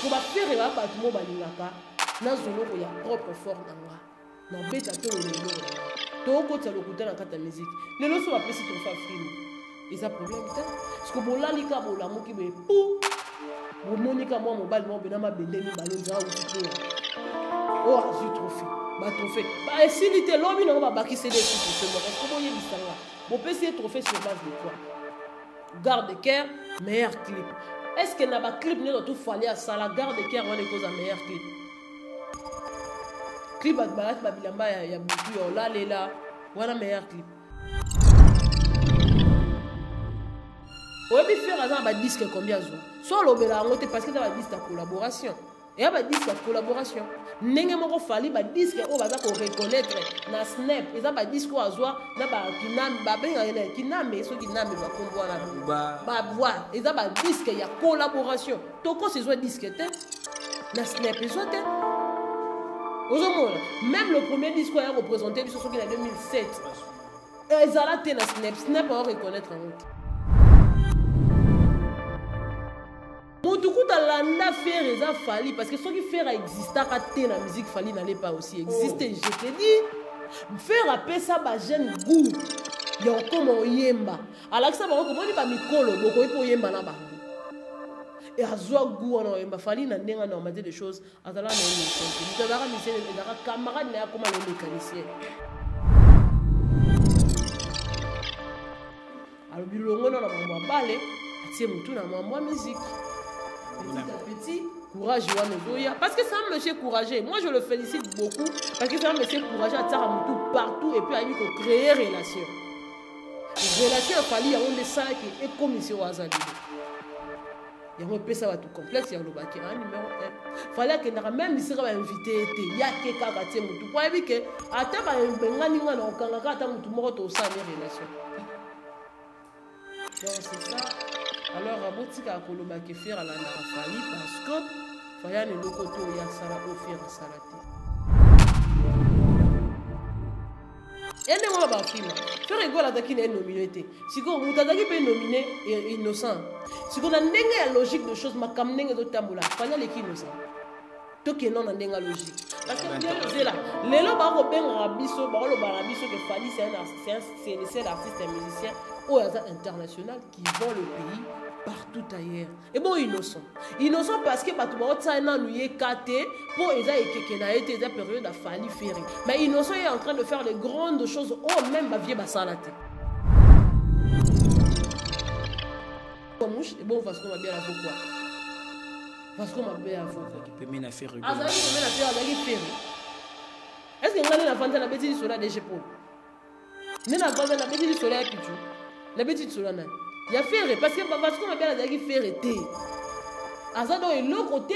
ko ba faire ba ba tumo balingaka na zolo ko ya propre fort nanga na beta to lelo to ko tsa lokuta na kata musique lelo so ba pesi to fa film eza problème te parce que bolali ka bolamu ki be pou bomonika moi mobile mo bena mabende mi balonza ou tout oh azu trophée ba trophée ba esilite lobi na ba bakise des trucs ce moment comment y bisanga bo pesi trophée sur base de quoi garde cœur meilleur clip est-ce que na ba clip ne tout fallait à ça la garde cœur on est cause meilleur clip clip ba balat ba bilamba ya butu yo la lela wana meilleur clip oyebi faire azan ba disque combien zo so lobela ngote parce que ça va disque de collaboration et ba disque de collaboration ndenge moko fali ba disque o baza ko reconnaître na snap eza ba disque o azwa na ba kinam ba benga ene kiname so kiname ba kombo na ba voix eza ba disque ya collaboration toko se zo disque te na snap ezo te ozomona même le premier disque a représenté biso soki na 2007 ezala te na snap a reconnaître ngote Moutoukou landa faire eza fali parce que ce qui faire exista quand la musique fali n'allait pas aussi exister. Je te dis, faire appeler ça ba jeune goût. Yon comme yemba. Alors ça va comment on dit pas mikolo, boko pour yemba na ba. Et azwa goût on yemba fali na ndenga na matière de choses. Azala na émission. Tu vas mise na camarade na comme le mécanicien. Alors bilongo na ba balé, atie mutu na mwa musique. Petit à petit, courage parce que c'est un monsieur courageux. Moi je le félicite beaucoup parce que c'est un monsieur courageux à tout partout et puis à lui créer relation. Relation fali ya on ça qui est comme monsieur Wazali. Il y a un peu ça va tout complexe il y a le bac numéro 1. Fallait que na même ici va inviter été ya ke kaka tie mutu. Pour éviter que ata ba ngani ngana okanga ata mutu moko to sa relation. Donc c'est ça. Alors, Abotika Koloba qui fait à la Narafali parce que Faya ne lokoto ya sala offrir salati. Et ne moi ba film. Faire rigolo ataki na nominé. Si ko mutadaki pe nominé innocent. Si ko na ndenge ya logique de choses makam ndenge do tambola. Fanya le ki innocent. To ke non na ndenge logique. Parce que c'est là. Lelo ba ko benga biso, ba ko ba biso que Fali c'est le seul artiste et musicien au hasard international qui vend le pays partout ailleurs. Et bon, innocent. Innocent parce que Batouba Otsaina nous y est caté pour Eza et Kekena été des périodes à Fali Ferry. Mais innocent est en train de faire les grandes choses. Oh, même Bavier Bassalate. Et bon, parce qu'on m'a bien la quoi. Parce qu'on m'a bien la quoi. Tu peux mener à faire rigoler. Ah, ça y est, Azali Ferry. Est-ce que vous avez la vente de la bêtise sur la DG-Pôle? Mais la vente de la bêtise sur la Pichou. La bêtise sur la naine. Il y a faire parce que qu'on a bien la faire été. Azado est l'autre côté.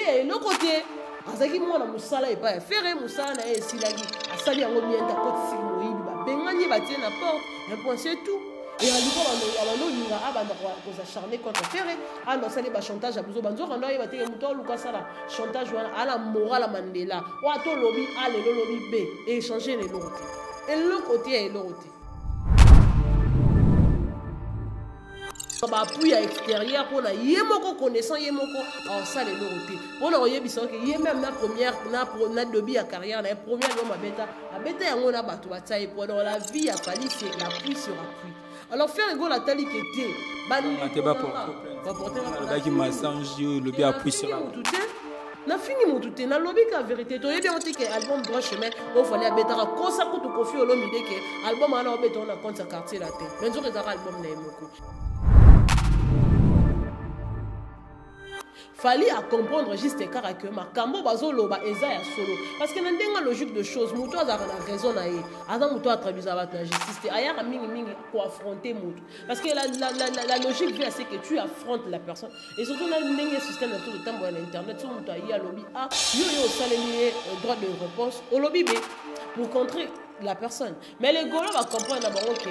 Azaki moi na musala et pas faire musala na e silagi. Asali yango mienta koti simoyibi ba bengani ba tie na porte. Un point c'est tout. Et à l'époque on linga abanda ko s'acharner contre faire. Ah non ça les ba chantage à buzo banzo rando ba te muto luka sala chantage wana ala morale Mandela. Wa to lobby A le lobby B et échanger les l'autre. Et l'autre côté est l'autre. Appui à extérieur pour la yemoko connaissant yemoko en ça les loroté pour la yebisa que yé même la première na dobi à carrière la première l'homme à bêta yango na bato bataille pour dans la vie a fallu c'est l'appui sur appui alors faire go la tali qui était te ba pour le qui massage le bien appui sur tout na fini mon tout na lobby ka vérité to yebi on dit que album droit chemin on fallait à bêta ko ça ko to kofi olomide que album ana obeta on a compte quartier la terre mais on que album na yemoko fallait à comprendre juste car que makambo bazoloba eza ya solo parce que ndenga logique de choses muto azara na raison na ye azan muto atraduisa ba na justice aya mingi pour affronter muto parce que la logique veut c'est que tu affrontes la personne et surtout na ndenga système de tout le temps sur internet sur muto ya lobby a yo saleli droit de réponse au lobby B pour contrer la personne mais les golo va comprendre d'abord OK.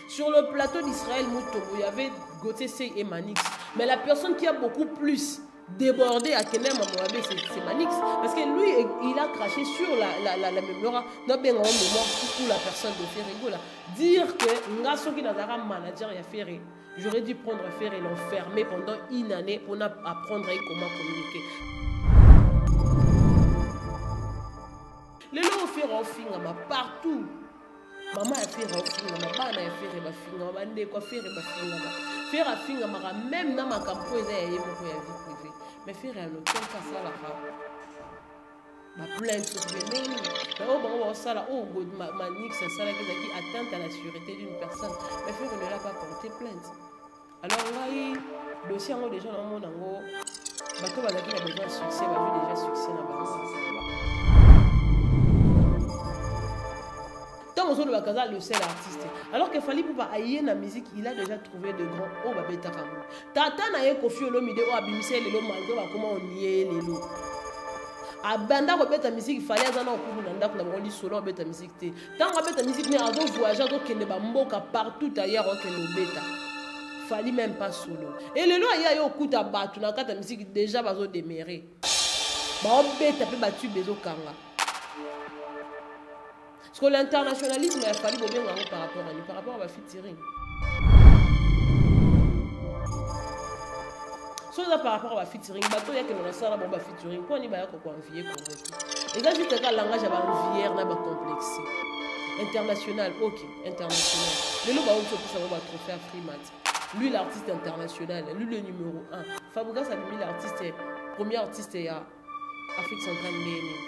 Sur le plateau d'Israël Moutobo, il y avait Gauthier Sey et Manix. Mais la personne qui a beaucoup plus débordé à Kenem Moabé, c'est Manix. Parce que lui, il a craché sur la mémoire. Non, bien en mémoire, surtout la personne de Ferrego là. Dire que Ngasso qui n'a pas manager il a Ferré. J'aurais dû prendre Ferré et l'enfermer pendant une année pour apprendre comment communiquer. Les lots Ferré finga partout. Maman a fait Ferré, maman a fait Ferré, maman a fait Ferré, finga même dans ma campo il y a mon vie privée. Mais Ferré a aucun cas ça là. Ma plainte sur le même. Mais oh bon ça là, oh God Manix ça là qui atteinte à la sûreté d'une personne. Mais Ferré ne l'a pas porté plainte. Alors là, le dossier en déjà dans le monde en gros, bateau va qui a besoin de succès, va jouer déjà succès dans le tant on le Bakaza le seul artiste. Alors qu'il fallait pour ailler la musique, il a déjà trouvé de grands hauts babeta kamou. Tata na ye kofi lo mide o abimise le lo malgré comment on y est les lo. Abanda ko beta musique il fallait azana ko nanda ko na solo beta musique te. Tant ko beta musique ne azo voyager ko kende ba mboka partout ailleurs que no beta. Fallait même pas solo. Et le lo ya yo kuta batu na kata musique déjà bazo démérer. Ba beta pe batu bezo kanga. Parce que l'internationalisme, il a fallu bien par rapport à la featuring. Soit par rapport à la featuring, bateau il y a que dans la salle bon featuring, quoi ni ba ko envier ko. Et là juste que langage va envier na ba complexé. International, OK, international. Le lo ba on ça va trophée à Freemat. Lui l'artiste international, lui le numéro 1. Fabouga ça lui l'artiste premier artiste à Afrique centrale Bénin.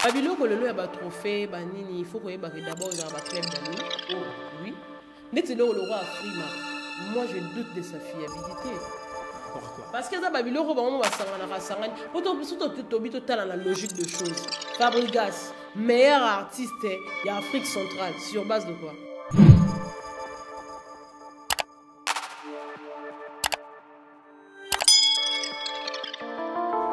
Babilo que le lot a trophée, banini, il faut que d'abord il y a un club d'amis. Oh oui. Dès que le roi a Frima, moi je doute de sa fiabilité. Pourquoi? Parce que ça Babilo on va s'arranger. Pourtant tout dans la logique de choses. Fabregas, meilleur artiste, il y a Afrique centrale. Sur base de quoi?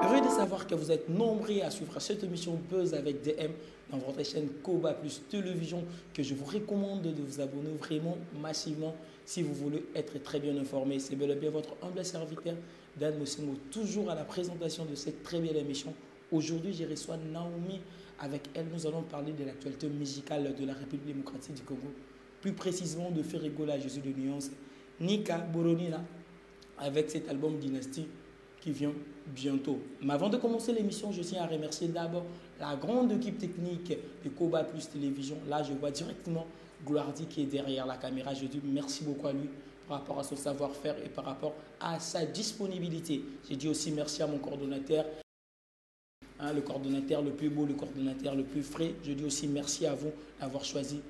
Heureux de savoir que vous êtes nombreux à suivre cette émission Buzz avec DM dans votre chaîne Koba Plus Télévision, que je vous recommande de vous abonner vraiment massivement si vous voulez être très bien informé. C'est bel et bien votre humble serviteur Dan Mosimo, toujours à la présentation de cette très belle émission. Aujourd'hui, je reçois Naomi. Avec elle, nous allons parler de l'actualité musicale de la République démocratique du Congo, plus précisément de Ferrego la Jésus de Nuance, Nika Boronina, avec cet album Dynastie qui vient bientôt. Mais avant de commencer l'émission, je tiens à remercier d'abord la grande équipe technique de Koba Plus Télévision. Là, je vois directement Gloirdi qui est derrière la caméra. Je dis merci beaucoup à lui par rapport à son savoir-faire et par rapport à sa disponibilité. Je dis aussi merci à mon coordonnateur, le coordonnateur le plus beau, le coordonnateur le plus frais. Je dis aussi merci à vous d'avoir choisi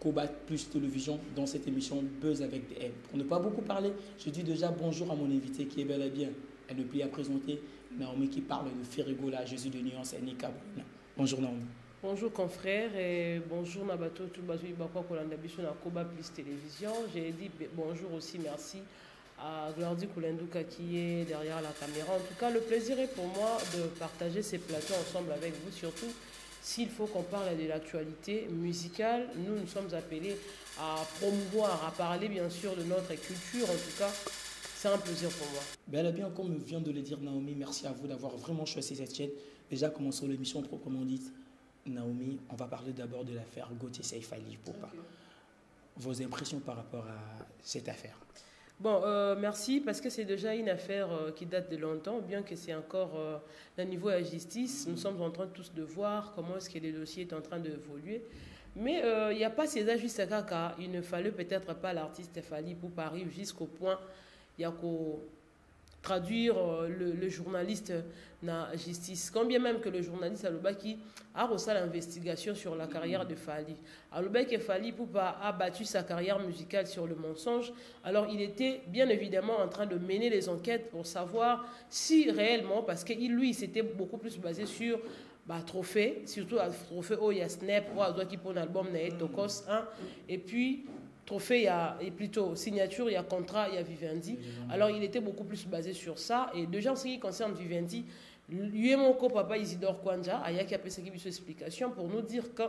Koba Plus Télévision dans cette émission Buzz avec DM. Pour ne pas beaucoup parler, je dis déjà bonjour à mon invité qui est bel et bien. Elle ne plus à présenter Naomi qui parle de Ferrego la Jésus de Nuance et Nika. Bonjour Naomi. Bonjour confrère et bonjour Nabato Tubazo Ibakwa Kolandabiso na Koba Plus Télévision. J'ai dit bonjour aussi, merci à Gloirdi Koulenduka qui est derrière la caméra. En tout cas, le plaisir est pour moi de partager ces plateaux ensemble avec vous, surtout s'il faut qu'on parle de l'actualité musicale. Nous sommes appelés à promouvoir, à parler bien sûr de notre culture. En tout cas, c'est un plaisir pour moi. Bel et bien, comme vient de le dire Naomi, merci à vous d'avoir vraiment choisi cette chaîne. Déjà, commençons l'émission proprement dite. Naomi, on va parler d'abord de l'affaire Gauthier Saïf Ali Poupa. Okay. Vos impressions par rapport à cette affaire? Bon, merci, parce que c'est déjà une affaire qui date de longtemps, bien que c'est encore au niveau de la justice. Nous sommes en train tous de voir comment est-ce que le dossier est en train d'évoluer. Mais il n'y a pas ces ajustes à caca. Il ne fallait peut-être pas l'artiste Fali pour arriver jusqu'au point, il y a qu'au traduire le journaliste dans la justice. Quand bien même que le journaliste Alobaki a reçu l'investigation sur la carrière de Fali. Alobaki Fali Poupa a battu sa carrière musicale sur le mensonge. Alors il était bien évidemment en train de mener les enquêtes pour savoir si réellement, parce que lui il s'était beaucoup plus basé sur trophée, surtout à trophée où il y a Snap, où il y a un album Tokos 1, et puis trophée, il y a, et plutôt signature, il y a contrat, il y a Vivendi. Alors il était beaucoup plus basé sur ça. Et déjà en ce qui concerne Vivendi, Yemoko papa Isidore Kwanja a yaki appelé une explication pour nous dire que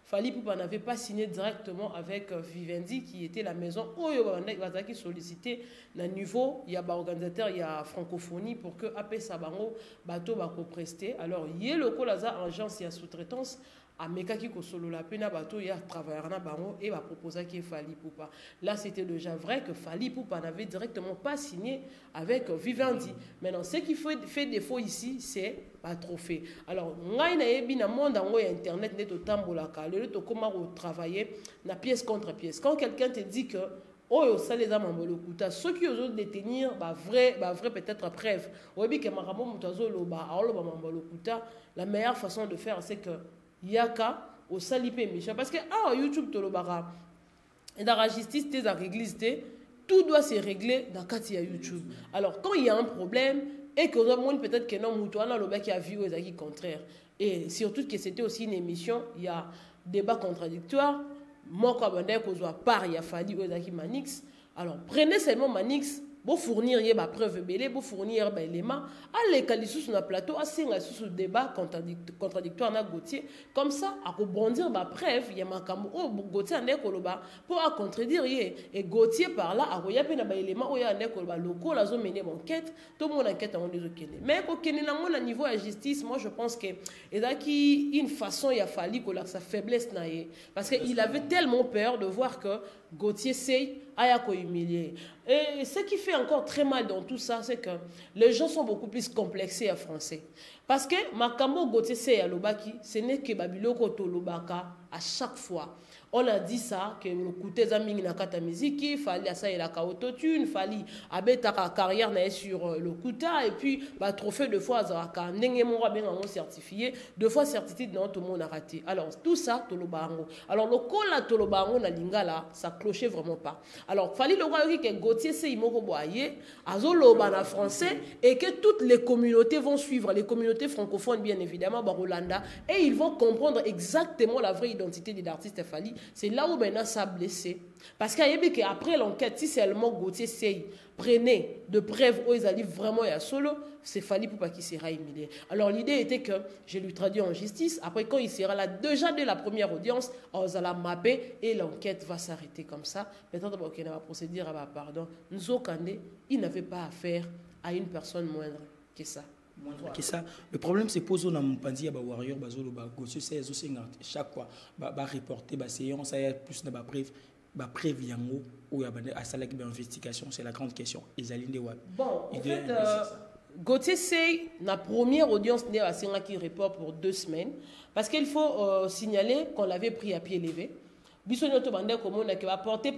Fally Ipupa n'avait pas signé directement avec Vivendi qui était la maison où il a sollicité le niveau, il y a organisateur, il y a francophonie pour que AP Sabango bateau va co-prester. Alors il y a le colaza agence, il y a sous-traitance. A mekaki ko solo la pena bateau il y a travailleur na bango et va proposer qui Fally Ipupa. Là c'était déjà vrai que Fally Ipupa n'avait directement pas signé avec Vivendi. Maintenant ce qui fait défaut ici c'est pas trophée. Alors ngai na yebi na monde en internet net otambola ka le to comment travailler na pièce contre pièce. Quand quelqu'un te dit que oh ça les âmes en lokuta ceux qui osent détenir vrai peut-être preuve. Oyebi ke makambo mutazo loba aloba mamba lokuta la meilleure façon de faire c'est que yaka au salipé méchant parce que YouTube to lobara et dans la justice tes régliste tout doit se régler dans katia YouTube. Alors quand il y a un problème et que monde peut-être que non mutuana loba qui a vu aux acquis contraire et surtout que c'était aussi une émission il y a débat contradictoire moi quoi bandé qu'on soit par il y a fallu aux acquis Manix. Alors prenez seulement Manix pour fournir des preuves belées, pour fournir des éléments, allez calisous sur le plateau, assez sur le débat contradictoire na Gauthier, comme ça, à rebondir ma preuve, il y a ma camo, oh Gauthier en écoloba, pour contredire et Gauthier par là, à regarder des éléments où il y a un écoloba local, la zone menée enquête, tout le monde enquête en des okene. Mais au Kenya, à niveau de la justice, moi je pense que il y a une façon, il a fallu que sa faiblesse naïe, parce qu'il avait tellement peur de voir que Gauthier sait à humilier. Et ce qui fait encore très mal dans tout ça, c'est que les gens sont beaucoup plus complexés à français. Parce que Makambo Gauthier sait à l'obaki, ce n'est que Babiloko Tolobaka à chaque fois. On a dit ça, que le côté zaming na kata musique, il fallait ça et la autotune, il fallait abeta carrière sur le kuta et puis bah trophée de fois azaka ndenge mora bien en certifié, deux fois certitude non tout le monde a raté. Alors tout ça tolobango. Alors le kola tolobango na lingala, ça clochait vraiment pas. Alors fallait le voir que Gauthier c'est imoko boyer, azoloba na français et que toutes les communautés vont suivre, les communautés francophones bien évidemment Barolanda et ils vont comprendre exactement la vraie identité de l'artiste Fally. C'est là où maintenant ça a blessé. Parce qu'après l'enquête, si seulement Gauthier Sey prenait de preuves où ils allaient vraiment à solo, c'est Fally Ipupa qui sera humilié. Alors l'idée était que je lui traduis en justice. Après, quand il sera là, déjà dès la première audience, on va mapper et l'enquête va s'arrêter comme ça. Peut-être qu'on va procéder à pardon. Nzo Kandé, il n'avait pas affaire à une personne moindre que ça. Voilà. Ça. Le problème c'est que na mpandi ya ba warrior bazolo ba Gauthier c'est chaque fois ba reporter ba séance ça y a plus na ba preuve yango ou ya bande à ça la investigation c'est la grande question Ezaline wa. Bon en fait Gauthier c'est la première audience né à Senga qui report pour 2 semaines parce qu'il faut signaler qu'on l'avait pris à pied levé. Bisognoto bande comme on va porter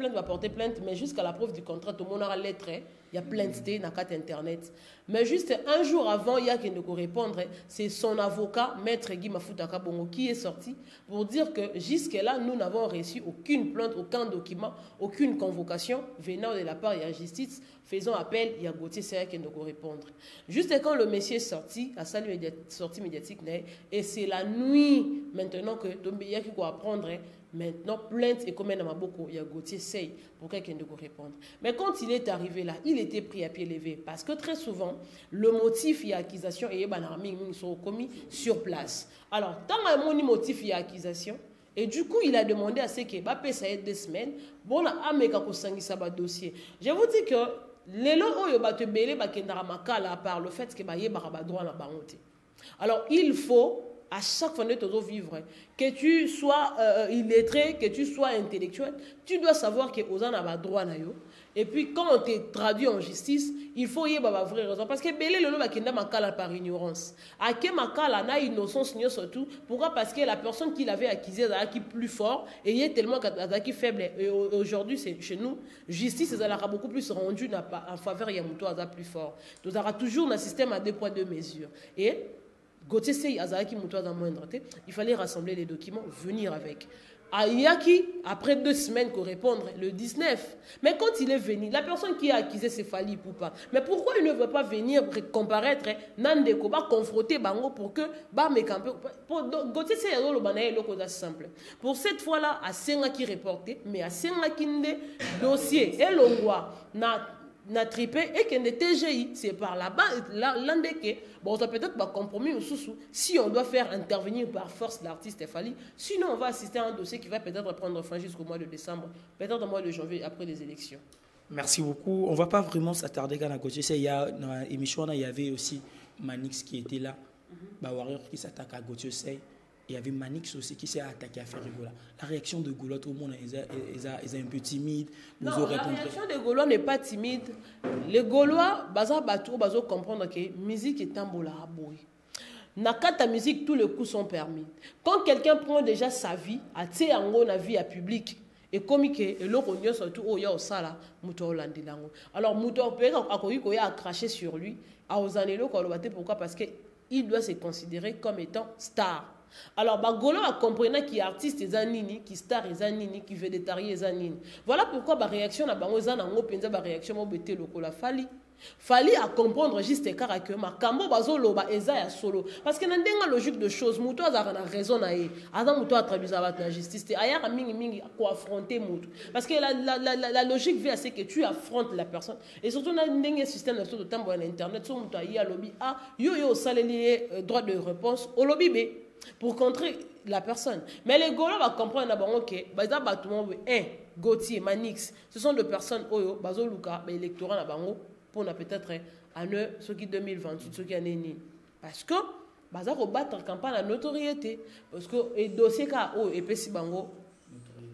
plainte mais jusqu'à la preuve du contrat tout le monde aura lettre il y a plainte dans la carte internet mais juste un jour avant il y a qui ne peut répondre c'est son avocat maître Guy Mafuta Kabongo qui est sorti pour dire que jusque là nous n'avons reçu aucune plainte aucun document aucune convocation venant de la part de la justice faisant appel il y a Gauthier Sey qui ne peut répondre juste quand le monsieur est sorti à sa sortie médiatique et c'est la nuit maintenant que Tombeya qui doit apprendre maintenant, plainte et comme il y a Gauthier Sey pour quelqu'un de répondre. Mais quand il est arrivé là, il était pris à pied levé parce que très souvent, le motif et accusation est sont commis sur place. Alors, tant que motif et accusation, et du coup, il a demandé à ce que Bappé ça ait 2 semaines, bon, à me dossier. Je vous dis que les lots yo te belé bakendara makala par le fait que baye baraba droit na bangote. Alors, il faut à chaque fois que tu sois illettré, que tu sois intellectuel, tu dois savoir que aux a droit na yo. Et puis quand on te traduit en justice, il faut y avoir vraie raison parce que belé le va kenda makala par ignorance. À que makala na innocence surtout pourquoi parce que la personne qui l'avait accusé a qui plus fort et il est tellement qui faible et aujourd'hui c'est chez nous justice ça beaucoup plus rendu en faveur ya muto a plus fort. Donc ça aura toujours un système à 2 poids 2 mesures et Gauthier Sey Azaki Moutoua moindre, il fallait rassembler les documents, venir avec. Ayaki, après 2 semaines qu'on répondre, le 19. Mais quand il est venu, la personne qui a accusé c'est Fally Ipupa. Mais pourquoi il ne veut pas venir comparaître Nandeko, confronter Bango pour que Gauthier Sey Azolo Banaye le simple. Pour cette fois-là, à Senga qui reportait, mais à Senga qui dossier, et l'on voit, na tripé et que ne TGI, c'est par là-bas, l'andeke, bon, ça peut-être pas compromis au sous si on doit faire intervenir par force l'artiste Fally, sinon on va assister à un dossier qui va peut-être prendre fin jusqu'au mois de décembre, peut-être au mois de janvier après les élections. Merci beaucoup. On ne va pas vraiment s'attarder à côté. Il y a dans l'émission, il y avait aussi Manix qui était là, Warrior qui s'attaque à Gauthier Sey. Il y avait Manix aussi qui s'est attaqué à Ferrigola. La réaction de Goulotte, au monde, est un peu timide. Non, la réaction de Gaulois n'est pas timide. Les Gaulois, ils comprendre que la musique est un bola à bouille. Nakata musique, tous les coups sont permis. Quand quelqu'un prend déjà sa vie, à la vie à public, et comme que l'on surtout au ya au sala, muto landilango. Alors muto peut-être a craché sur lui, à osanelo pourquoi parce que il doit se considérer comme étant star. Alors, Golo a compris qu'il y a artiste et zanini, qui star et zanini, qui végétarien et zanini. Voilà pourquoi la réaction à la réaction à Fally. Fally à comprendre juste car que ma kambo bazolo ba eza ya solo parce que na logique de choses muto azara na raison na ye adam muto atrabuisa ba na justice te aya mingi ko affronter muto parce que la logique veut c'est que tu affrontes la personne et surtout na ndenge système de temps na internet so muto ya lobby a yo saleli droit de réponse au lobby B pour contrer la personne. Mais les Gaulois vont comprendre que Gauthier, Manix, ce sont des personnes oyo bazo luka électorat na bango pour peut-être en ceux qui 2028 ceux qui année parce que baza ko battre campagne la notoriété parce que et dossier ka o epesi bango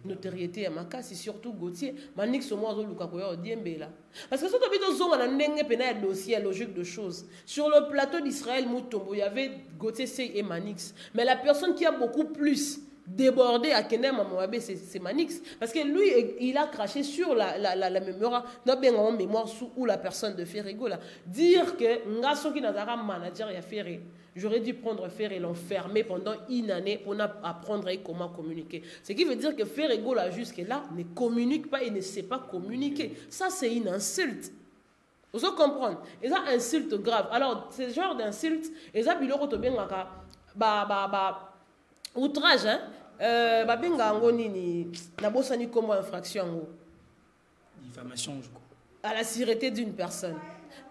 notoriété à makasi surtout Gauthier Manix au moins luka ko yo diembela parce que surtout bito zonga na ndenge pena dossier logique de choses sur le plateau d'Israël Mutombo il y avait Gauthier Sey et Manix mais la personne qui a beaucoup plus débordé à Kenem Mamoabe c'est Manix parce que lui il a craché sur la mémoire en mémoire sous où la personne de Ferrigo là dire que ngaso qui nazara manager ya Ferré j'aurais dû prendre Ferré et l'enfermer pendant une année pour apprendre comment communiquer. Ce qui veut dire que Ferrigo là jusque-là ne communique pas et ne sait pas communiquer. Ça c'est une insulte. Vous comprenez? Et ça insulte grave. Alors ce genre d'insulte et ça biloko to bengaka outrage hein babenga ngo nini na bosani comme infraction ngo diffamation je crois à la sûreté d'une personne.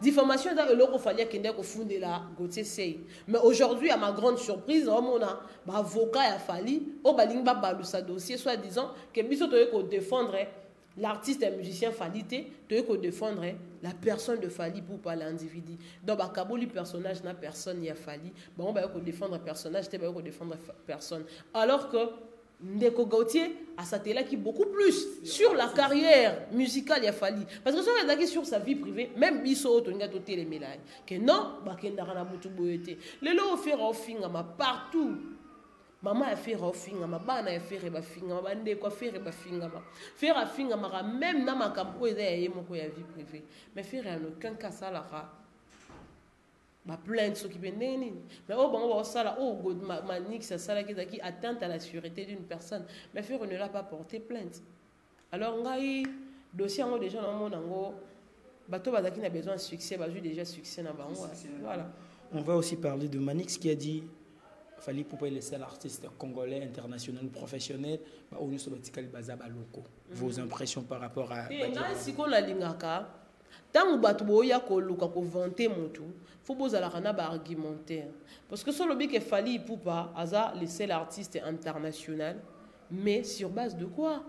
Diffamation dans le fallait qu'il ait fondé la Gauthier Sey. Mais aujourd'hui, à ma grande surprise, on a un avocat a fallu au balingba balou sa dossier, soit disant que biso to ko défendre l'artiste et musicien Fally te ko défendre la personne de Fally pour pas l'individu. Donc ba kaboli personnage na personne ya Fally, ba on ba ko défendre personnage te ba ko défendre personne. Alors que Ndeko Gauthier a s'attelé qui beaucoup plus sur la carrière musicale ya Fally parce que si on est sur sa vie privée même biso toninga to télé mélaille que non ba kendara na butu boyete lelo faire ofinga ma partout maman a fait ofinga ma bana a fait ba finga ba ndeko faire ba finga ma faire a finga ma même na makambo eza ya yemoko ya vie privée mais faire en aucun cas ça la ma plainte ce qui mais oh bon ça là oh Manix ça qui atteinte à la sûreté d'une personne mais faire ne l'a pas porté plainte alors ngai dossier en déjà dans mon ango bateau bazaki n'a besoin de succès bah déjà succès na bango voilà. On va aussi parler de Manix qui a dit Fally pour pas laisser l'artiste congolais international professionnel bah on se batikali bazaba loko vos impressions par rapport à si qu'on la lingaka tant que boya ko luka ko vanter mutu faut bozala kana ba argumentaire parce que solo bi que Fally pour pas aza laisser l'artiste international mais sur base de quoi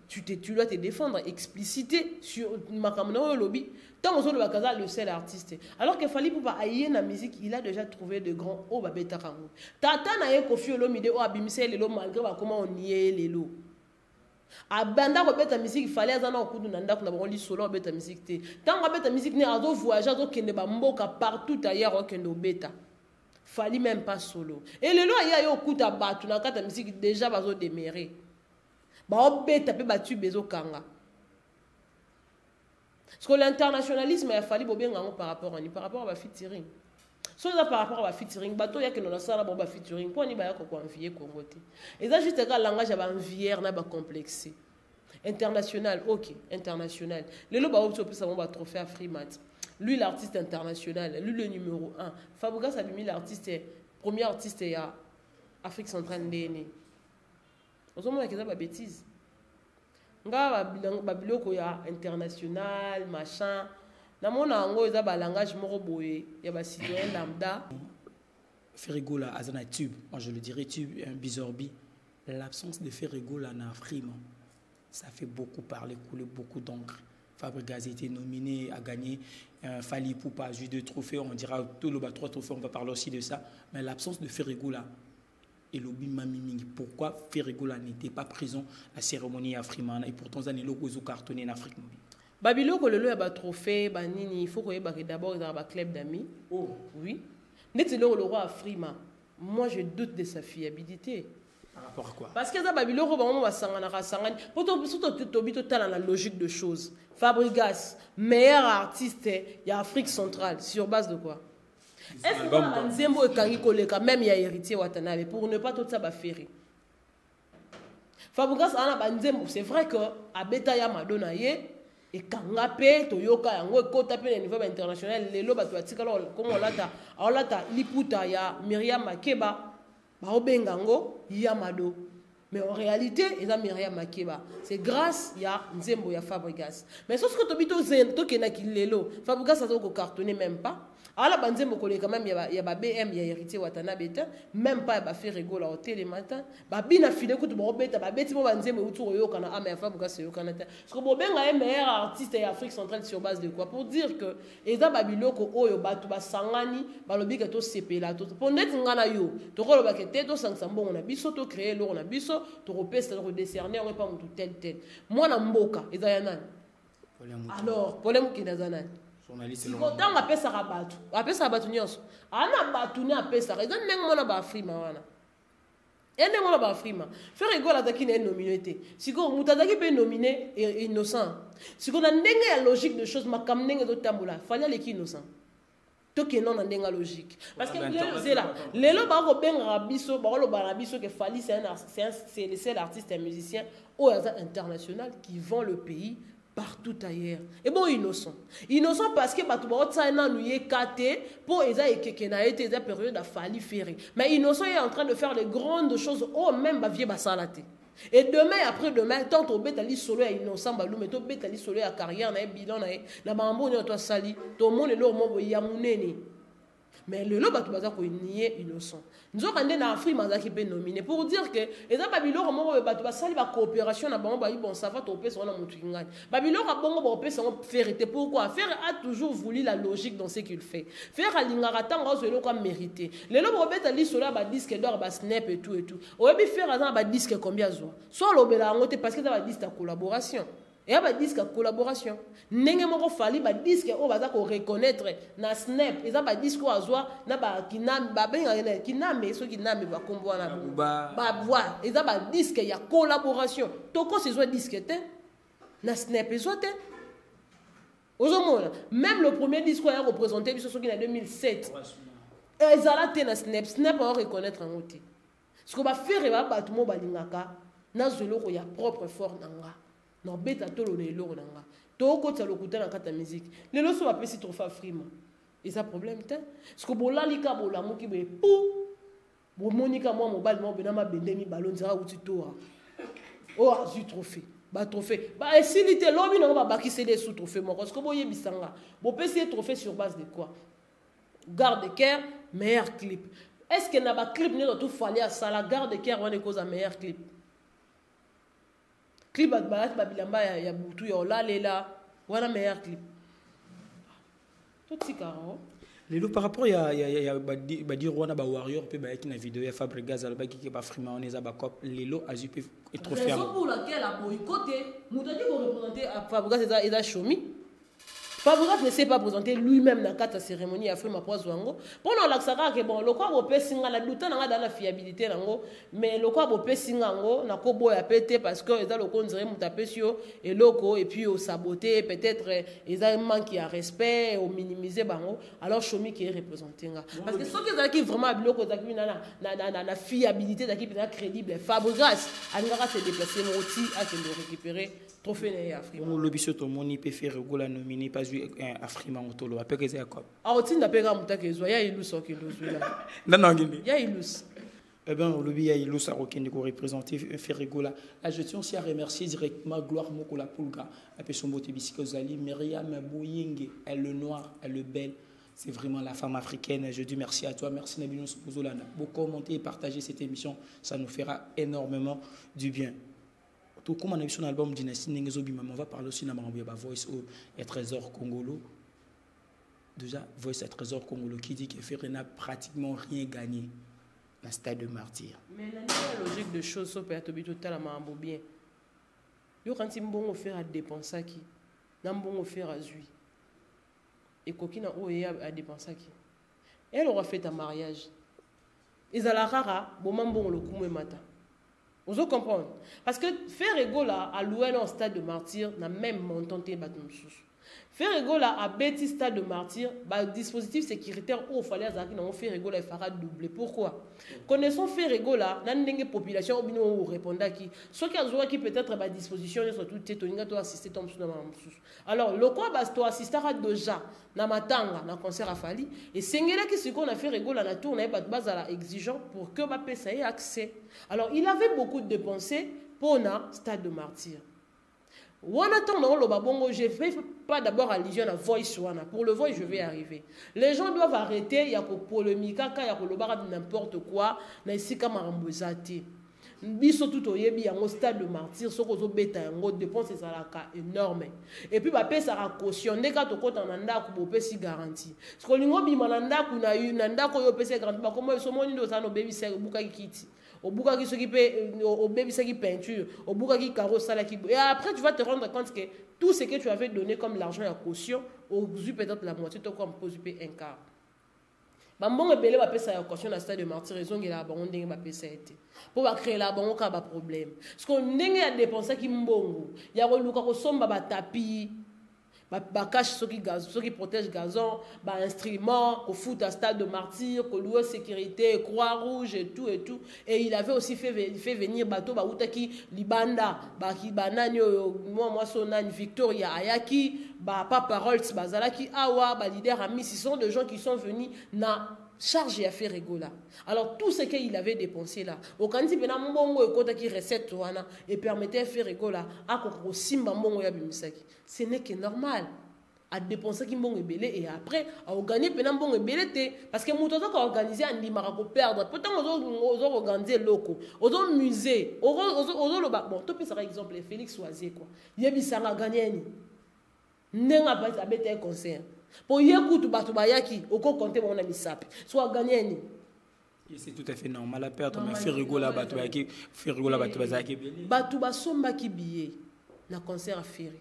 tu dois te défendre expliciter sur makamna lobby tant que le kaza le seul artiste alors que Fally pour pas ailler na musique il a déjà trouvé de grands o babeta kango tata na ye Koffi Olomide o abimise lelo malgré comment on y est lelo abanda ko beta musique fallait azana okudu na ndako na bongoli solo beta musique te tant beta musique ne azo voyager azo kende ba mboka partout ailleurs kende beta Fally même pas solo et lelo aya yo okuta batu na kata musique déjà bazo démérer ba obeta pe batu bezo kanga parce que l'internationalisme a Fally bobenga par rapport à ba featuring. So par rapport à featuring bateau ya que non ça na bomba featuring pour ni ba ya ko envier Congo te et ça juste ka langage ba envier na ba complexé international OK international le lo ba opso plus ça ba trophée à Freemat lui l'artiste international lui le numéro 1 Fabouga ça bimi l'artiste premier artiste ya Afrique centrale ndene on se montre que ça ba bêtise nga babiloko ya international machin namona ngo eza ba langage moko boye ya ba citoyen lambda. Ferrigola azana tube, moi je le dirais tube, un bizorbi. L'absence de Ferrigola na Afrima, ça fait beaucoup parler, couler beaucoup d'encre. Fabregas a été nominé, a gagné. Fali Poupa a eu 2 trophées, on dira tout le bas 3 trophées, on va parler aussi de ça. Mais l'absence de Ferrigola et l'obi mamiming, pourquoi Ferrigola n'était pas présent à la cérémonie Afrima et pourtant ça n'est pas cartonné en Afrique. Babiloko le a trophée, banini, il faut que d'abord dans un club d'amis. Oh oui. N'est-ce le roi Afrima? Moi je doute de sa fiabilité. Par rapport à quoi? Parce que ça babiloko ba mama sangana sangani. Pourtant surtout tobito tala la logique de choses. Fabregas, meilleur artiste y a Afrique centrale sur base de quoi? Est-ce que Nzembo et Kangi Koleka même y a héritier Watanabe pour ne pas tout ça ba ferry? Fabregas ana ba Nzembo, c'est vrai que abeta ya Madonna ye et Kangape Toyoka yango kota pe niveau international lelo ba to atika lo comme on lata liputa ya Myriam Makeba ba obengango Yamado. Mais en réalité, il y a Myriam Makeba. C'est grâce à Nzembo et à Fabregas. Mais ce que tu as dit, tu as Fabregas n'a cartonné même pas. Alors, Nzembo, quand même, il y a BM, il y a héritier Watanabe, même pas, il a fait rigoler au télématin. Il a filé que tu as fait, il a fait Nzembo, il a fait Fabregas, il a fait. Parce que bon, un meilleur artiste en Afrique centrale sur base de quoi? Pour dire que, il y a Babiloko, Oyo, Batuba, Sangani, Balobi, que tu CP là. Pour n'être ngana yo, tu as le que tu as bon, on a biso, tu as créé l'eau, on a biso, tu as repéré, tu as décerné, on n'est pas tel. Moi, je suis Mboka, et Zayanan. Alors, problème qui est dans Zayanan. Si on a appelé ça rabattu, appelé ça rabattu nyonso. Ana battu na appelé ça. Regarde même moi na ba Afrima wana. Ene moi na ba Afrima. Faire rigolo ataki na nominé. Si ko mutadaki pe nominé innocent. Si ko na ndenge ya logique de choses makam ndenge do tambola. Fallait les innocent. To ke non na ndenge logique. Parce que c'est là. Lelo ba ko benga biso, ba ko ba biso que Fally c'est le seul artiste et musicien au hasard international qui vend le pays partout ailleurs. Et bon, innocent. Innocent parce que Batouba Otsaina nous y est caté pour Eza et Kekena été des périodes à Fally Ferry. Mais innocent est en train de faire les grandes choses au même Bavier Bassalate. Et demain, après demain, tant au bétali solo à innocent, balou, mais au bétali solo à carrière, na bilan, na bambo, na toi sali, tout le monde est là au monde, yamouneni. Mais le lot Batouba ko nié innocent. Nous avons un Afrique qui peut nominer pour dire que et dans Babylone on va sali ba coopération na bango ba bon ça va topé sur na mutu ngani. Babylone a bongo ba opé son vérité pourquoi faire a toujours voulu la logique dans ce qu'il fait. Faire a lingara tanga zo ko mérité. Le lot robeta li sola ba disque d'or ba snap et tout et tout. O bi faire a ba disque combien zo. Soit lobela ngote parce que ça va disque collaboration. Et il y a des disques de collaboration. Nenge moko Fally ba disque o baza ko reconnaître na snap, ils a ba disque o azwa na ba kinam ba benga kiname so kiname ba kombo na ba voix, ils a ba disque ya collaboration. Toko se zo disque te na snap ezo te. Ozomona, même le premier disque a représenté biso so ki na 2007. Ils a la te na snap on reconnaître en oti. Ce que ba faire ba ba tout mo ba lingaka na zelo ko ya propre fort nanga. Non, bêta tolo ne l'eau nanga. Toko tsa lokuta na kata musique. Le loso va pesi trofa frima. Et ça problème te. Parce que bola lika bola moki be pou. Bo monika moi mobile mo benama bendemi ballon zara uti toa. Oh azu trophée. Ba trophée. Ba esilité lobi na ba bakise des sous trophée mo parce que boye bisanga. Bo pesi trophée sur base de quoi? Garde de cœur, meilleur clip. Est-ce que na ba clip ne tout Fally à ça la garde de cœur on cause un meilleur clip? Clip babilamba ya butu ya olalela wana meilleur clip tout sikaro lelo par rapport ya badi rwana ba warrior pe ba na vidéo ya Fabregas alba ki ba frima on eza ba cop lelo azu pe trophée raison pour laquelle a boycotté mutadi ko représenter Fabregas eza chomi. Fabregas ne s'est pas présenté lui-même dans la cérémonie à Frima Poiswango. Pendant l'accès que bon, le quoi bopé singa la douta dans la fiabilité nango, mais le quoi bopé singango na kobo ya pété parce que ils a le konzere mutapesio et loko et puis au saboter peut-être ils a un manque de respect au minimiser bango. Alors Chomi qui est représenté nga. Parce que ceux qui vraiment loko zaki na fiabilité zaki peut crédible. Fabregas angara se déplacer moti à que le récupérer trophée na Afrique. On lobiso to moni peut faire gola nominé pas Afrima Motolo après que c'est quoi a otinda pega mutake zo ya iluso ke lozula non ngini ya ilus Eh bien, le BIA, il a représenté Ferregola. Là, je tiens aussi à remercier directement Gloire Mokola Poulga, Apesombo Tebisikosali, Myriam Bouyenge, elle le noir, elle le belle. C'est vraiment la femme africaine. Je dis merci à toi. Merci Nabilon Souzolana. Beaucoup commenter et partager cette émission. Ça nous fera énormément du bien. Tout comme on a vu son album Dynastie Nengezo Bimam, on va parler aussi de Voice et Trésor Congolo. Déjà, Voice et Trésor Congolo qui dit que Ferre n'a pratiquement rien gagné. La stade de martyr. Mais la logique de choses, ça peut être totalement bien. Yo quand il bon faire à dépenser qui, n'a bon faire à zui. Et coquine a dépensé qui. Elle aura fait un mariage. Ils allaient rara, bon bon le coup matin. Vous comprenez? Parce que faire égola à louer un stade de martyr n'a même montant de bâton sous. Faire égola à bêtis stade de martyr, bah dispositif sécuritaire où il fallait faire égola et fera doubler. Pourquoi? Connaissons faire égola, n'a pas population ou répondant qui, soit qui peut-être à disposition surtout tétoninga to assister tom sous dans alors le quoi bas to assister à déjà na matanga na concert à Fali et sengela qui ce qu'on a fait égola na tour na pas de base à la exigeant pour que ba ça ait accès. Alors il avait beaucoup de dépensé pour na stade de martyr. Je ne fais pas d'abord allusion à Voice. Pour le Voice, je vais arriver. Les gens doivent arrêter, il y a polémique, il y a n'importe quoi, il y a biso tout oyebi yango stade de martyr soko zo beta yango dépense ezalaka énorme et puis ba pesa ra caution ndeka to kota na ndako bo pesi garantie siko lingo bima na ndako na ndako yo pesa garantie ba komo so moni ndo sano baby sek buka kiti obuka ki soki pe au baby sek peinture obuka ki carreau sala ki et après tu vas te rendre compte que tout ce que tu avais donné comme l'argent et la caution au peut-être la moitié to comme pose un quart. Bambon belé ba pesa ya caution na stade de martyr raison que la bango ndenge ba pesa été pour créer la bango ka ba problème parce qu'on ndenge ya dépenser ki mbongo ya ko luka ko somba ba tapis ba cache ceux qui protège gazon ba instrument ko foot à stade de martyr ko louer sécurité croix rouge et tout et il avait aussi fait venir bateau ba utaki libanda ba ki banani moi son nani Victoria Ayaki ba papa Rolls bazalaki awa ba leader ami ce sont des gens qui sont venus na charge à faire rigola. Alors tout ce qu'il avait dépensé là, au candidat pena mbongo ekota ki recette wana et permettait à faire rigola à ko simba mbongo ya bimisaki. Ce n'est que normal à dépenser ki mbongo ebele et après à gagner pena mbongo ebele te parce que muto to ka organiser andi mara ko perdre. Pourtant aux organiser loko, aux musée, aux loba bon to pesa par exemple Félix Oisier quoi. Yebisanga gagner ni. Nenga ba abete un concert. Pour yekutu batu bayaki oko compter mon ami sap soit gagner ni c'est tout à fait normal la perte mais faire rigoler batu bayaki faire rigoler batu bazaki batu basomba ki billet na concert à Ferry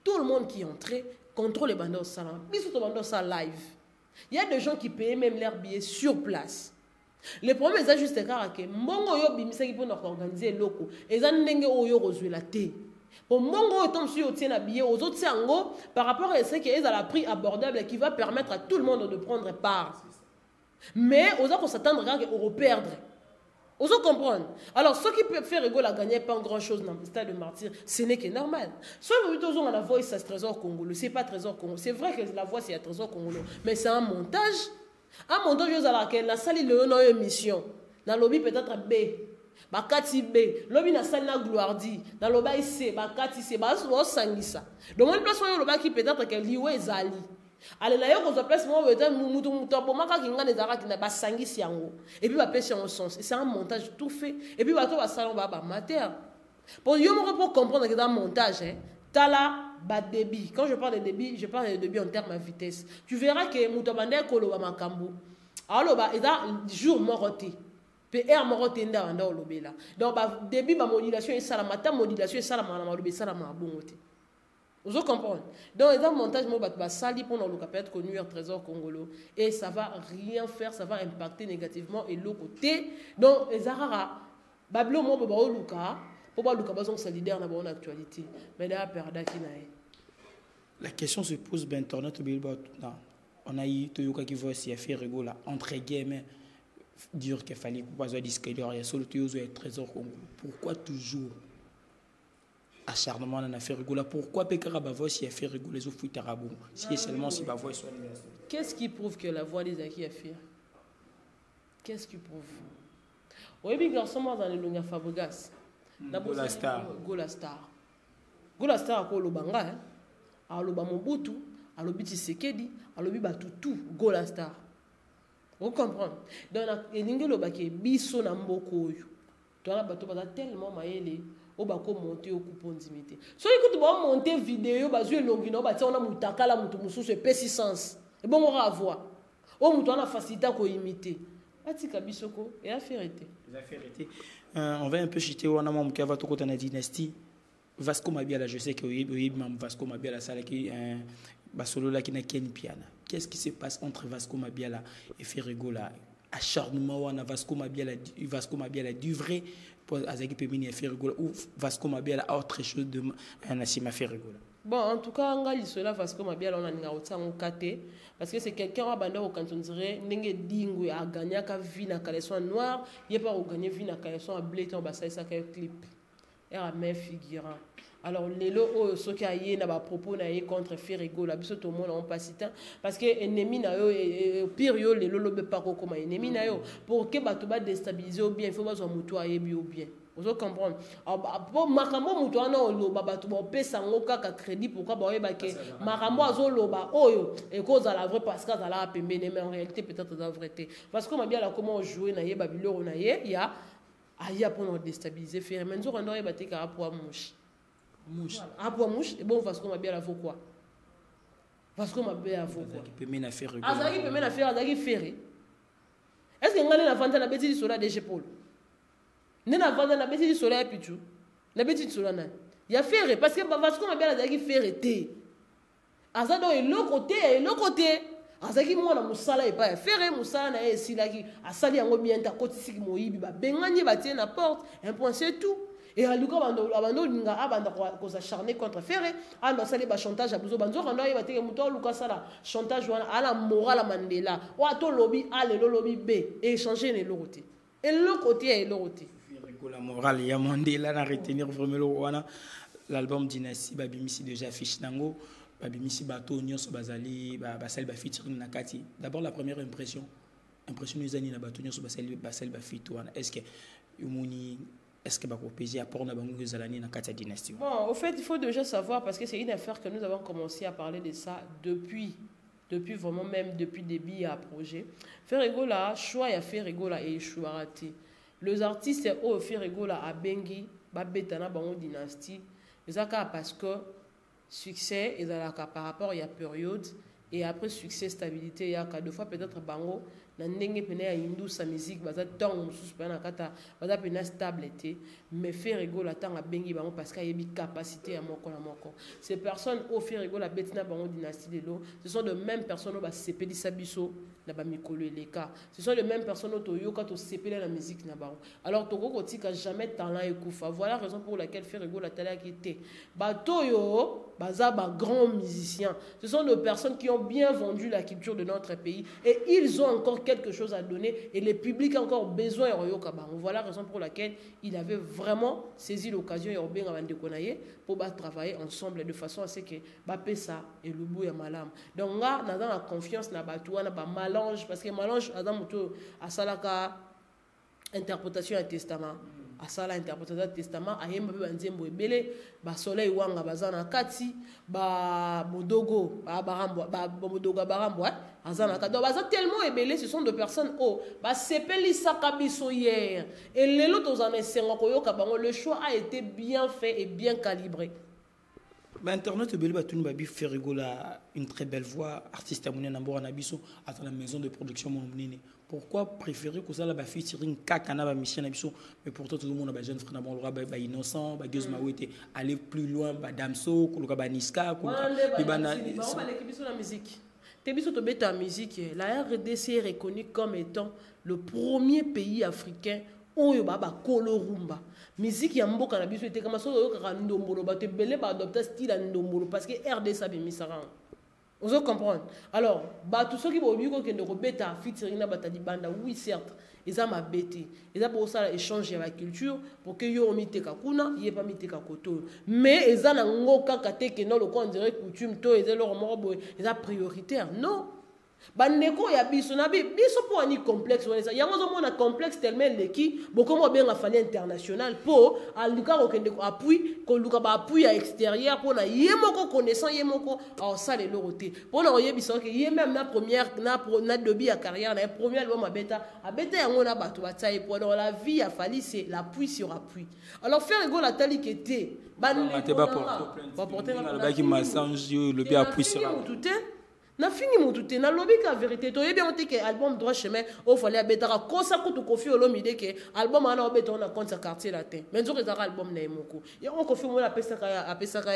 tout le monde qui entrait contrôle les bandos salam biso to bandos ça live il y a des gens qui payaient même leurs billets sur place. Le problème est juste que mbongo yo bimisaki pour organiser loko ezan ndenge oyo kozwela te. Au moment où on tient un billet aux autres sango par rapport à ce qui est à la prix abordable qui va permettre à tout le monde de prendre part. Mais aux autres, on s'attend à perdre. Aux autres comprendre. Alors, ceux qui peuvent faire rigoler à gagner pas grand chose dans le stade de martyr, ce n'est que normal. Soit vous dites la voix, c'est Trésor Congolo. C'est pas Trésor Congolo. C'est vrai que la voix, c'est un Trésor Congolo. Mais c'est un montage. Un montage à laquelle la salle est une émission. Dans le lobby peut-être B. Bakati B, lobi na salina gloire dit, dans le bail C, bakati C, bas ou sangisa. Donc on place le bas qui peut-être que liwe zali. Allez là yo ko place moi peut-être mutu bomaka ki ngane zara ki na ba sangisi yango. Et puis ba pêche en sens. C'est un montage tout fait. Et puis bato ba salon ba mater. Pour yo pour comprendre que dans montage tala ba débit. Quand je parle de débit, je parle de débit en termes de vitesse. Tu verras que mutu bande kolo ba makambu. Alors ba eza jour moroté. PR moko tenda anda olobela donc ba début ba modulation et ça la matin modulation et ça la malobé ça la mabongo te vous comprenez donc dans montage mo ba sali pour le cas peut-être connu Trésor Congolo et ça va rien faire ça va impacter négativement et l'autre côté donc ezarara bablo mo ba oluka pour ba luka bazon solidaire na bonne actualité mais là perda ki na la question se pose ben internet on a eu Toyoka qui voit si faire rigola entre guillemets dire qu'il fallait pas disque il y a solo Trésor Congolo. Pourquoi toujours acharnement en affaire rigola? Pourquoi Pekara Bavois si a fait rigoler les autres tarabou si seulement si Bavois soit qu'est-ce qui prouve que la voix des acquis a fait? Qu'est-ce qui prouve? oyebi garçon mo dans le Fabregas Gola Star. Gola Star ko lobanga hein aloba Mobutu alobi Tshisekedi alobi batutu Gola Star. Vous comprenez? Donc elingi lobaki biso na mboko oyo to na bato baza tellement mayele o bako monter au kupondimité so écoute ba monter vidéo bazue longi no batia ona mutakala mutu mususu epesi sens et bon on va voir o mutu ana facilité ko imiter atika bisoko et a ferité on va un peu chuter on a mon qui va tout côté na dynastie Vasco Mabiala, je sais que oui, Vasco Mabiala, ça qui Basolo là qui n'a qu'un piano. Qu'est-ce qui se passe entre Vasco Mabiala et Ferrego là? Acharnement on a Vasco Mabiala du vrai pour Azaki Pemini et Ferrego ou Vasco Mabiala a autre chose de Nassima Ferrego là. Bon, en tout cas, on a cela Vasco Mabiala on a ngauta en KT parce que c'est quelqu'un à banda quand on dirait n'enge dingue a gagné ka vie na caleçon noir, il pas gagné vie na caleçon à blé ton basa ça clip. Era même figurant. Alors les lots ceux qui aillent na ba propos na contre Ferrego la biso tout le monde on passe temps parce que ennemi na yo pire yo les lots pas comme ennemi na yo pour que bato ba déstabiliser ou bien il faut ba zo mutu ayebi ou bien. Vous comprenez? Pour makambo mutu ana oloba bato ba pesa ngoka ka crédit pourquoi ba yeba ke makambo azo loba oyo et cause à la vraie parce que ça la pembene mais en réalité peut-être la vérité parce que ma bien la comment jouer na yeba biloro na ye ya aya pour nous déstabiliser faire mais nous on doit battre car pour mouche pour mouche et bon parce qu'on m'a bien la faut quoi parce qu'on m'a bien la faut quoi qui peut mener à faire azaki peut mener à faire azaki faire est-ce que ngale na vente na beti sur la DG Paul ne na vente na beti sur la pichu la beti sur la na ya faire parce que parce qu'on m'a bien azaki faire té azado et le côté azaki mwana musala epa ya faire musala na esilaki asali yango bien ta kotisiki moyibi ba benganye batie na porte un point c'est tout et aluka abando linga abanda ko s'acharner contre faire ando sali ba chantage abuzo banzo kando yeba teke muto luka sala chantage wana ala moral Mandela wa to lobby ale lo lobby B et échanger les locoté et le côté et l'autre la morale ya Mandela na retenir vraiment le wana l'album Dynastie babimisi déjà fiche nango babimisi bato nyonso bazali basali ba featuring na kati d'abord la première impression nous ani na bato nyonso basali ba feat wana est-ce que umuni est-ce que bako peser apport na bango zalani na kati Dynastie? Bon, au fait il faut déjà savoir parce que c'est une affaire que nous avons commencé à parler de ça depuis vraiment même depuis début à projet Ferrego là choix ya Ferrego là et choix raté les artistes au Ferrego là a bengi ba betana bango Dynastie ezaka parce que succès et par rapport il y a période et après succès stabilité il y a deux fois peut-être bango na ndenge pene ya hindu sa musique baza tant mususu pena kata baza pena stabilité mais Ferrego la tant bengi bango parce qu'il y a une capacité à moko na moko ces personnes au Ferrego la betina bango Dynastie de l'eau ce sont de mêmes personnes ba sepeli sabiso na ba mikolo eleka ce sont les mêmes personnes au yoka to sepeli la musique na bango alors toko kotika jamais talent ekufa voilà la raison pour laquelle Ferrego la tala qui était batoyo baza ba grands musiciens ce sont des personnes qui ont bien vendu la culture de notre pays et ils ont encore quelque chose à donner et le public a encore besoin de yoka bango voilà la raison pour laquelle il avait vraiment saisi l'occasion pour travailler ensemble de façon à ce que ça et le bout est malam donc là on a la confiance na batou na ba mélange parce que mélange adam moto à salaka interprétation du testament à ça l'interprétation du testament a yemba ba nzembo ebele ba soleil wanga bazana kati ba modogo ba barambo ba modogo barambo azana kati donc baza tellement ebele ce sont deux personnes ba sepeli sakabiso hier et lelo tozana senga koyoka bango le choix a été bien fait et bien calibré. Internet ebele batuni babi Ferrego là une très belle voix artiste amouni na mbora na biso à la maison de production monene. Pourquoi préférer que ça là ba featuring kakana ba mission na biso mais pourtant tout le monde ba jeune frère na bon ba innocent ba Geuz Mawete aller plus loin ba Damso ko ba Niska ko ba na l'équipe la musique Tebiso to beta musique la RDC est reconnue comme étant le premier pays africain oyo baba kolo rumba musique ya mboka na biso était comme ça oyo ka ndombolo ba te belé ba adopter style à ndombolo parce que RDC a mis ça. Vous comprenez? Alors, tous ceux qui vont dire que nous bêta featuring na batali banda, oui certes, ils ont ma bêté. Ils ont pour ça échanger la culture pour que yo mite kakuna, y pas mite kakoto. Mais ils ont ngoka kate que non le on dirait coutume to ils leur morbo, ils ont prioritaire. Non. bandeko ya biso na biso po ani complexe wana yango zo mona complexe tellement leki bokomo benga fali international po aluka kokende ko appui ko luka ba appui ya extérieur po na yemoko connaissant yemoko au sale loroté po na oyebisa ke ye même na première na début ya carrière na première album abeta yango na bato batsaye po dans la vie ya fali c'est l'appui sur appui alors faire ego la tali que té bandeko ba porter na ki massage le bien appui sur appui na fini mutu te na lobi ka vérité to yebi on te ke album droit chemin o fallait abetara kosa kutu kofi olomide ke album ana obeto na compte quartier latin mais nzo ezaka album na emoko ya on kofi mo la pesa ka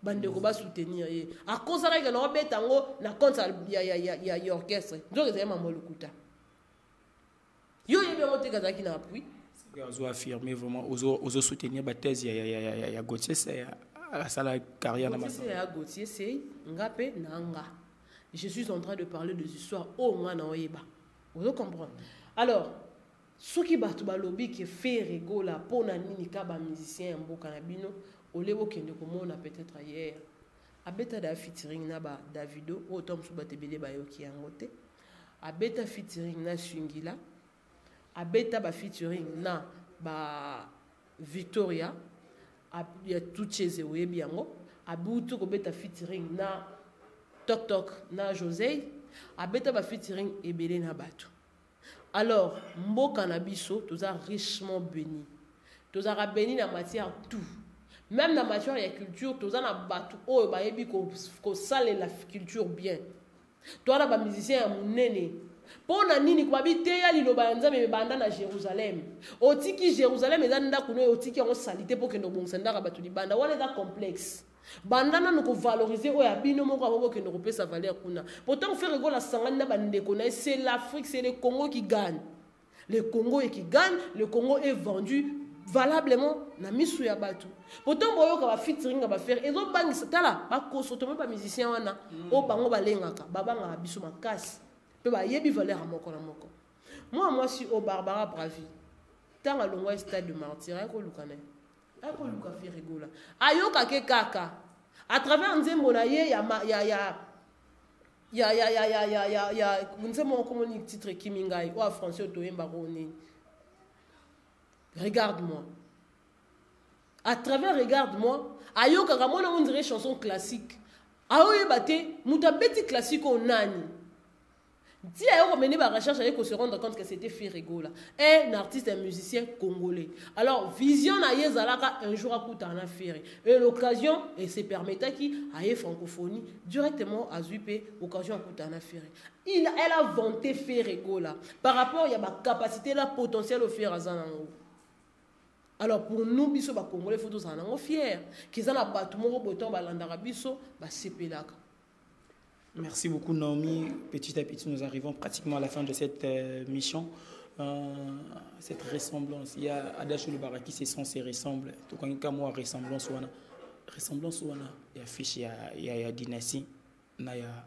bandeko ba soutenir ye a kosa ka na obetango na compte ya orchestre nzo ezaka mambo lukuta yo yebi on te kazaki na appui ozo affirmer vraiment ozo soutenir ba thèse ya Gauthier c'est à sa carrière na masa ya Gauthier c'est ngape nanga. Je suis en train de parler des histoires au moins dans Oyeba. Vous comprenez? Alors, ceux qui battent balobi qui fait rigola pour nani kaba musicien mboka na bino, olebo kende ko mona peut-être hier. Abeta da featuring na ba Davido, o tom su batebele ba yoki yangote. Abeta featuring na Swingila. Abeta ba featuring na ba Victoria. Ya tout chez Oyebi yango. Abutu ko beta featuring na Tok Tok na José abeta ba featuring ebele na bato. Alors mboka na biso toza richement béni. Toza béni na matière tout. Même na matière ya culture toza na bato o ba yebi ko sale la culture bien. Toi na ba musicien ya munene. Pona nini kwa bite ya liloba nzambe banda na Jérusalem. Otiki Jérusalem ezanda kuno otiki en salité pour que no bonsenda bato di banda wala za complexe. Bandana nous valoriser au yabino moko aboko que nous repère sa valeur kuna. Pourtant faire rigoler la sangane na bandeko na c'est l'Afrique, c'est le Congo qui gagne. Le Congo est qui gagne, le Congo est vendu valablement na misu ya batu. Pourtant boyo ka ba featuring ba faire ezo bangi tala ba kosoto ba musicien wana o bango balengaka babanga biso makasi. Pe ba yebi valeur moko na moko. Moi si au Barbara Bravi. Tanga longwa stade de martyr ko lukane. Ako luka fi rigola ayoka ke kaka à travers nzembo na ye ya nzembo communique titre kimingai ou français toyemba roni regarde-moi à travers regarde-moi ayoka kamona on dirait chanson classique aoye baté mutabeti classique o nani. Si on mené la recherche, on se rendre compte que c'était Firigola, un artiste, un musicien congolais. Alors, vision na yezalaka un jour à Koutana Ferry. Et l'occasion, et se permettait qu'il aille francophonie directement à Zupe, occasion à Koutana Ferry. Elle a vanté Firigola par rapport à la capacité, la potentiel au faire à Zanango. Alors, pour nous, biso ba congolais, faut tous en fiers. Qu'ils en a battu mon bouton, balandara biso, ba sepelaka. Merci beaucoup Naomi. Petit à petit, nous arrivons pratiquement à la fin de cette mission. Cette ressemblance. Il y a Adacho le Baraki, c'est censé ressembler. Tout quand il y a moi ressemblance ouana. Ressemblance ouana. Il y a fiche, il y a dynastie, il y a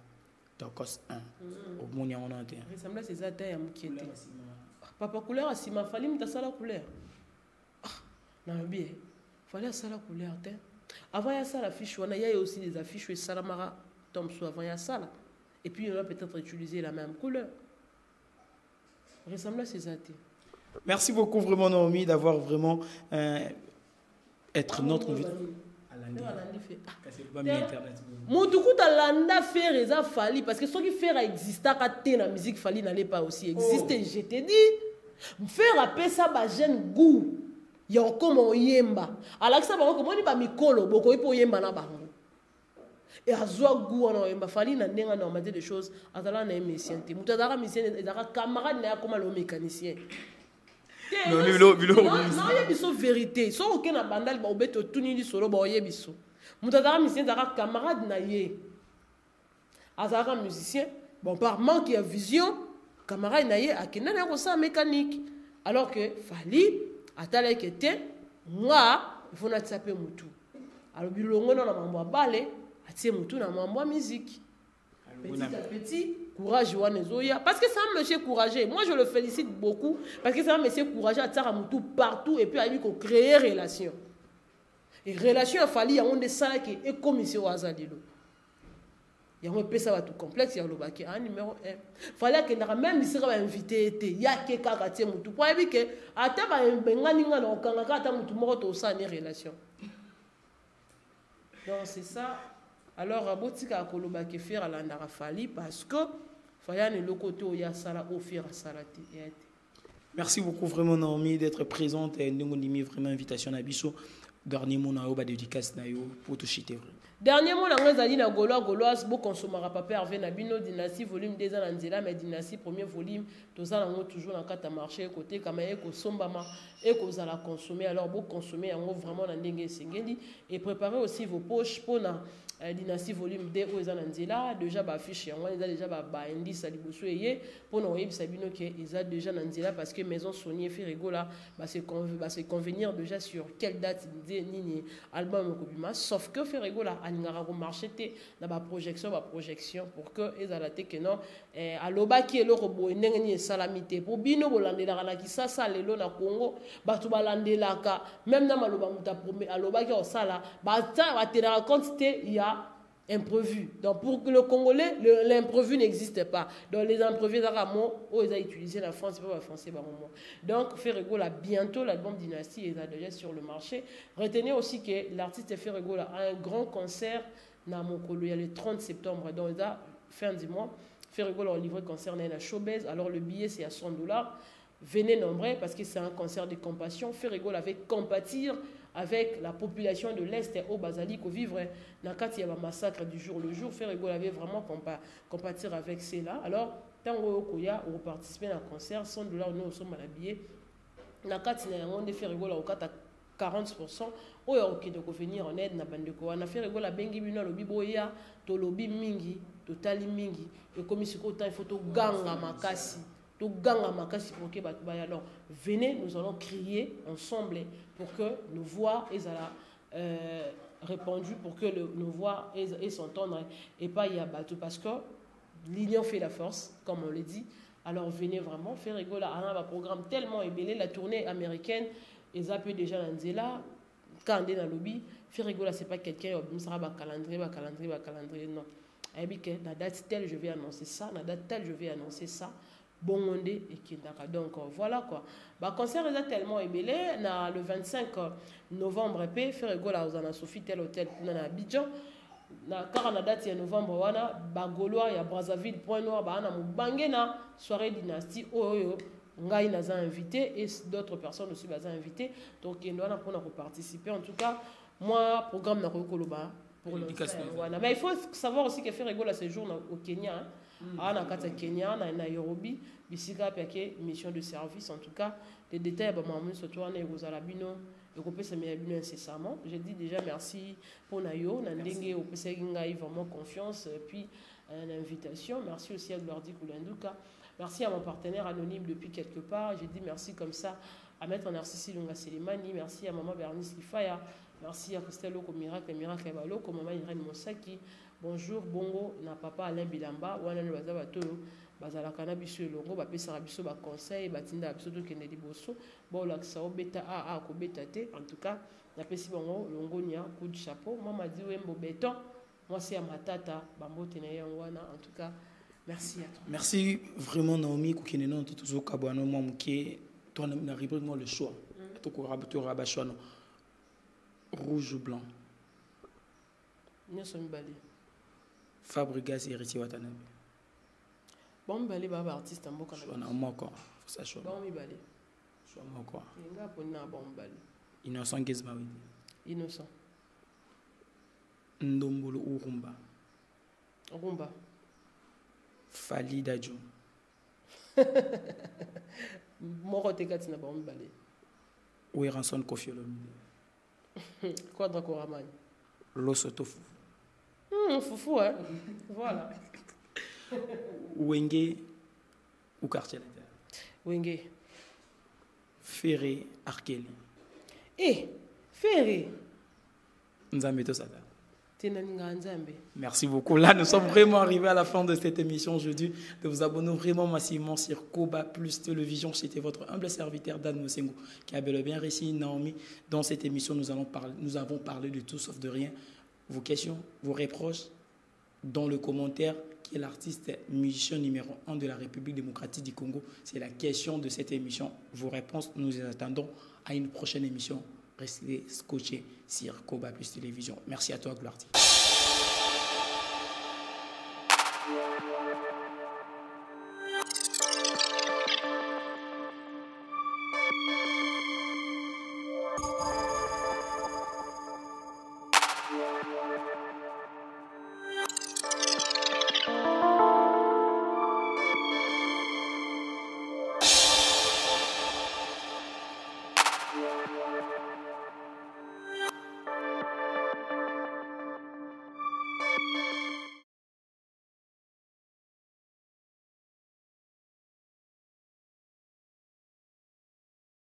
Tokos 1. Au monde on a un. Ressemblance c'est ça taille m'inquiète. Papa couleur à Sima fallait me tasser la couleur. Non bien. Fallait ça la couleur terre. Avant il y a ça la fiche ouana, il y a aussi des affiches et Salamara. Avant il y a ça là. Et puis on va peut-être utiliser la même couleur. Ressemble à ces athées. Merci beaucoup vraiment Naomi d'avoir vraiment être notre invité. Moutoukou talanda faire eza fali parce que ce qui faire exister à la musique fali n'allait pas aussi exister. Je t'ai dit faire appeler ça ba jeune goût. Il y a encore yemba. Alors que ça va comment ni ba mikolo boko ipo yemba na bango. Et à Zoua Gouana, il m'a fallu en matière de choses. À la mécanicien, Moutadara mécanicien, et un camarade n'est comme le mécanicien. Non, il y a une vérité. Sans aucun abandal, il y a tout ni solo, il y a biso. Moutadara mécanicien, un camarade naïe. À musicien, bon, par manque de vision, camarade naïe, à qui n'a pas mécanique. Alors que Fali, à tel que t'es, moi, il faut not saper Moutou. Alors, il y a un balai. Atie mutu na mambo musique. Petit à petit, courage wanezoya parce que c'est un monsieur courageux. Moi je le félicite beaucoup parce que c'est un monsieur courageux à tsara mutu partout et puis à lui qu'on créer relation. Et relation a fallu on de ça qui est comme monsieur Wazadilo. Il y a un peu ça tout complexe, il y a le bac un numéro 1. Fallait que même si on invité était, il y a que kakatie mutu. Pour éviter que ata ba benganinga na okanga ata mutu moko to sa ni relation. Donc c'est ça. Alors abotika koloba ke faire à l'andara fali parce que fallait ne le côté où il y a ça là offrir à salati. Merci beaucoup vraiment Naomi d'être présente et nous avons vraiment invitation à Bisso. Dernier mot na oba dédicace na yo pour tout chiter. Dernier mot, na Gaulois, beau consommer papa Hervé Nabino, dynastie volume 2 ans Anzela, mais dynastie premier volume, tout ça toujours dans le marché côté Kamaye, Sombama, et que vous allez consommer. Alors, beau consommer, vraiment dans Dengue Sengeli, et préparez aussi vos poches pour la dynastie volume 2 ans Anzela, déjà affiché, on a déjà indice à l'iboussou et pour nous, Sabino qui est déjà Anzela parce que maison Sony fait rigola, c'est convenir déjà sur quelle date ni album Kobima, sauf que fait rigola. Alingara marché na ba projection pour que ezalate que non aloba ki elo robo ndenge salamité pour bino bolandela na kisasa lelo na Congo batu balandelaka même na maloba muta promet aloba ki osala bata batela quantité il y a imprévu. Donc pour que le Congolais l'imprévu n'existe pas. Donc les imprévus d'Aramo ils ont utilisé la France pas français par moment. Donc Ferregola bientôt l'album Dynastie est déjà sur le marché. Retenez aussi que l'artiste Ferregola a un grand concert dans Mokolo il y a le 30 septembre donc là fin du mois Ferregola a livré concert dans la Showbiz. Alors le billet c'est à $100. Venez nombreux parce que c'est un concert de compassion. Ferregola avait compatir avec la population de l'Est au Bazali qui vivre dans le cadre de massacre du jour le jour. Ferregola avait vraiment compatir avec cela. Alors, tant que vous participez à un concert, $100 nous sommes à l'habillé. Dans le cadre de Ferregola, au cas à 40%, ou ok de venir en aide na bande ko na Ferregola bengi bino lobi boya to lobi mingi to tali mingi et comme si ko ta photo ganga makasi. Tout gang makasi pour que alors venez nous allons crier ensemble pour que nos voix aient répondu pour que nos voix aient s'entendre et pas y a battu parce que l'union fait la force comme on le dit. Alors venez vraiment faire rigoler un programme tellement ébélé la tournée américaine ils appellent déjà l'Anzela quand on est dans le lobby faire rigoler c'est pas quelqu'un qui sera calendrier non et bien que la date telle je vais annoncer ça la date telle je vais annoncer ça Bongonde et Kindaka. Donc voilà quoi. Bah concert est tellement ébélé. Le 25 novembre, fait rigola aux Sophie tel hôtel pour Abidjan. Car on a date novembre, wana Bagoloa ya Brazzaville Point Noir, bah on a mubangé na soirée dynastie. Ngai n'a invité et d'autres personnes aussi n'a invité. Donc il y en a pour participer. En tout cas, moi programme na Koloba pour le. Mais il faut savoir aussi que fait rigola ces jours au Kenya. Na kata Kenya na Nairobi bisika peke mission de service en tout cas les détails ba mamu surtout na ezala bino et ko pesa me bino incessamment je dis déjà merci pour nayo na ndenge o pesa ngai vraiment confiance puis l'invitation merci aussi à Glordi Kulanduka merci à mon partenaire anonyme depuis quelque part je dis merci comme ça à maître Narcisse Lunga Selimani merci à maman Bernice Kifaya merci à Christelle Oko Miracle Baloko maman Irène Monsaki. Bonjour, bongo, na papa Alain Bilamba, wana ne baza bato bazalaka na biso elongo bapesaka biso ba conseil batinda biso to kende liboso ba olakisa obeta a ko beta te en tout cas na pesi bango longo nya coup de chapeau mama di wembo beton moi c'est à matata bambote na yango wana en tout cas merci à toi. Merci vraiment Naomi kokene non toujours kabwana moi muke toi na rubrique moi le choix to ko rabat choix non rouge ou blanc nyoso mibali Fabregas et Héritier Watanabe. Bon, mibali baba artiste mboka na. On a encore, faut ça choix. Bon mibali. Choix encore. Nga pona bon mibali. Innocent Gezma oui. Innocent. Ndombolo ou Rumba. Rumba. Fali Dadjo. Moko tekati na bon mibali. Ou Eranson Kofi Olomide. Quadra Koramani. Loso Tofu. Foufou, hein. Voilà. Wenge ou quartier latin. Wenge. Ferré Arkeli. Ferré. Nzambe Tosada. Merci beaucoup. Là, nous sommes vraiment arrivés à la fin de cette émission aujourd'hui. De vous abonner vraiment massivement sur Koba Plus Télévision. C'était votre humble serviteur Dan Mosengo qui a bel et bien réussi Naomi. Dans cette émission, nous avons parlé de tout sauf de rien. Vos questions, vos reproches, dans le commentaire qui est l'artiste musicien numéro 1 de la République démocratique du Congo. C'est la question de cette émission. Vos réponses, nous les attendons à une prochaine émission. Restez scotchés sur Koba Plus Télévision. Merci à toi, Gloire.